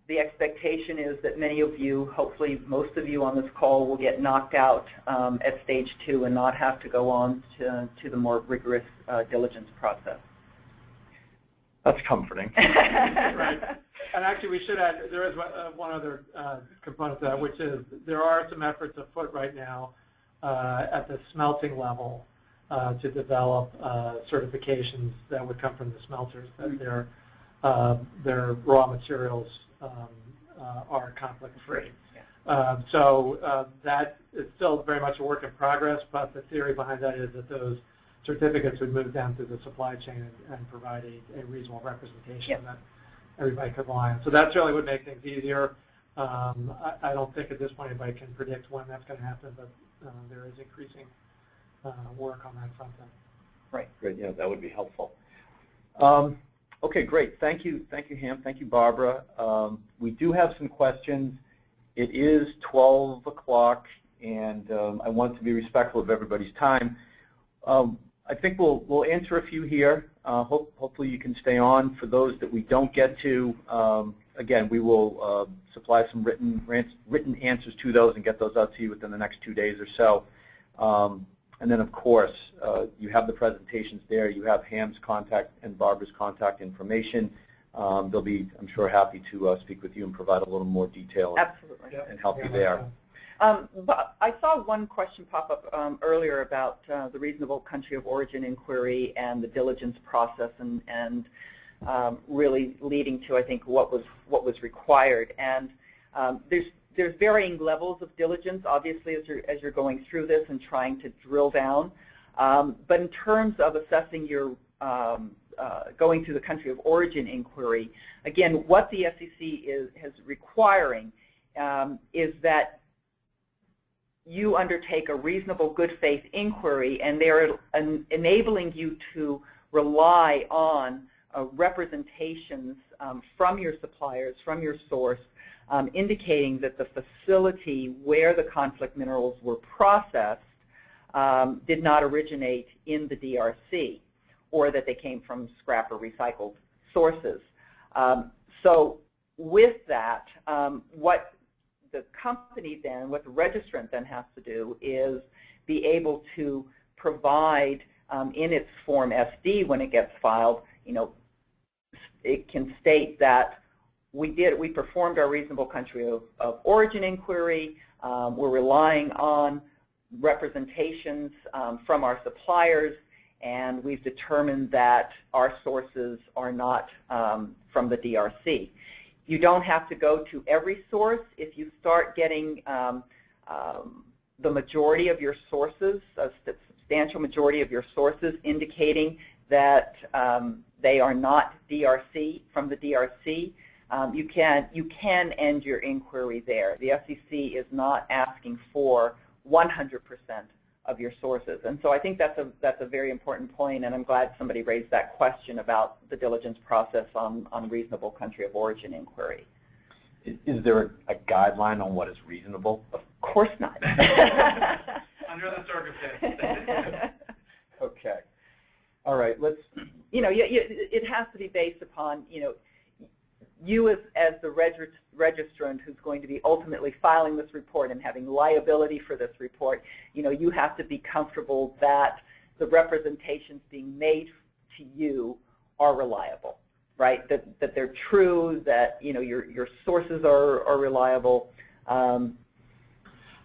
the expectation is that many of you, hopefully most of you on this call, will get knocked out at stage 2 and not have to go on to the more rigorous diligence process. That's comforting. Right. And actually, we should add, there is one other component to that, which is there are some efforts afoot right now at the smelting level to develop certifications that would come from the smelters that their raw materials are conflict-free. So that is still very much a work in progress, but the theory behind that is that those certificates would move down through the supply chain and provide a reasonable representation that everybody could rely on. So that certainly would make things easier. I don't think at this point anybody can predict when that's going to happen, but there is increasing work on that front end. Right. Great. Yeah, that would be helpful. Okay, great. Thank you, Ham. Thank you, Barbara. We do have some questions. It is 12 o'clock, and I want to be respectful of everybody's time. I think we'll answer a few here. Hopefully you can stay on. For those that we don't get to, again, we will supply some written answers to those and get those out to you within the next 2 days or so. And then, of course, you have the presentations there. You have Ham's contact and Barbara's contact information. They'll be, I'm sure, happy to speak with you and provide a little more detail and help you there. But I saw one question pop up earlier about the reasonable country of origin inquiry and the diligence process, and really leading to, I think, what was required. And there's varying levels of diligence, obviously, as you're going through this and trying to drill down. But in terms of assessing your going through the country of origin inquiry, again, what the SEC is requiring is that you undertake a reasonable good faith inquiry, and they're enabling you to rely on representations from your suppliers, from your source, indicating that the facility where the conflict minerals were processed did not originate in the DRC, or that they came from scrap or recycled sources. So with that, what the company then, what the registrant then has to do is be able to provide in its Form SD when it gets filed, it can state that we performed our reasonable country of origin inquiry, we're relying on representations from our suppliers, and we've determined that our sources are not from the DRC. You don't have to go to every source. If you start getting the majority of your sources, a substantial majority of your sources indicating that they are not DRC, from the DRC, you can end your inquiry there. The SEC is not asking for 100% of your sources. And so I think that's a very important point, and I'm glad somebody raised that question about the diligence process on reasonable country of origin inquiry. Is there a guideline on what is reasonable? Of course not. Under the circumstances. Okay. All right. Let's. It has to be based upon you as the registrant who's going to be ultimately filing this report and having liability for this report. You have to be comfortable that the representations being made to you are reliable, right? That they're true, that your sources are reliable.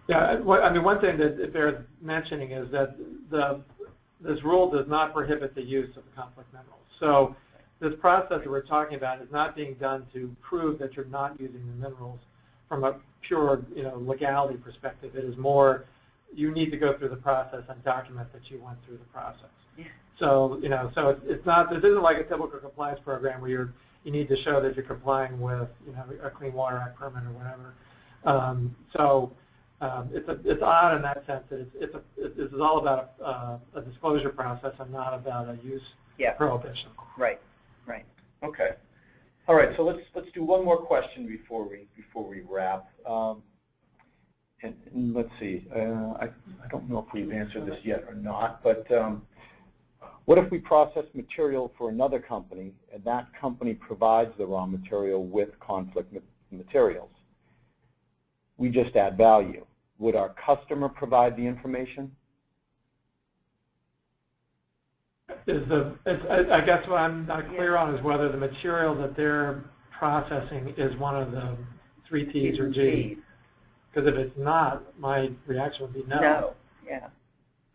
Yeah, one thing that bears mentioning is that this rule does not prohibit the use of conflict minerals. So this process that we're talking about is not being done to prove that you're not using the minerals from a pure legality perspective. It is more you need to go through the process and document that you went through the process. Yeah. So so it's not, this isn't like a typical compliance program where you need to show that you're complying with a Clean Water Act permit or whatever. It's odd in that sense that this is all about a disclosure process and not about a use prohibition. Right. Okay. All right. So let's do one more question before we wrap. And let's see. I don't know if we've answered this yet or not, but what if we process material for another company and that company provides the raw material with conflict materials? We just add value. Would our customer provide the information? I guess what I'm not clear on is whether the material that they're processing is one of the 3 T's or G's. Because if it's not, my reaction would be no. No, yeah.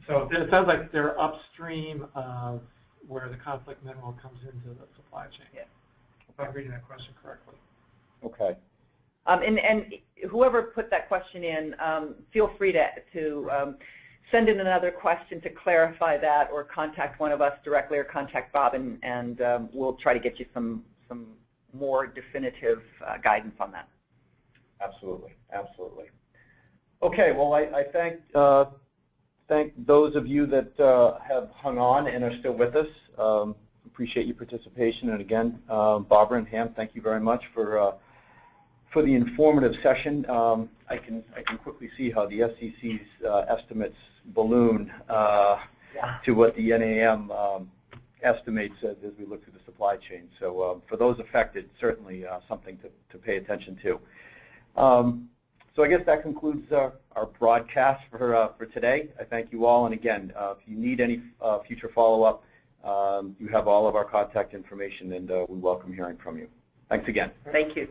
So it sounds like they're upstream of where the conflict mineral comes into the supply chain. Yeah. If I'm reading that question correctly. Okay. And whoever put that question in, feel free to send in another question to clarify that, or contact one of us directly, or contact Bob, and we'll try to get you some more definitive guidance on that. Absolutely, absolutely. Okay, well, I thank those of you that have hung on and are still with us. Appreciate your participation, and again, Barbara and Ham, thank you very much for the informative session. I can quickly see how the SEC's estimates balloon to what the NAM estimates as we look through the supply chain. So for those affected, certainly something to pay attention to. So I guess that concludes our broadcast for today. I thank you all, and again, if you need any future follow-up, you have all of our contact information, and we welcome hearing from you. Thanks again. Thank you.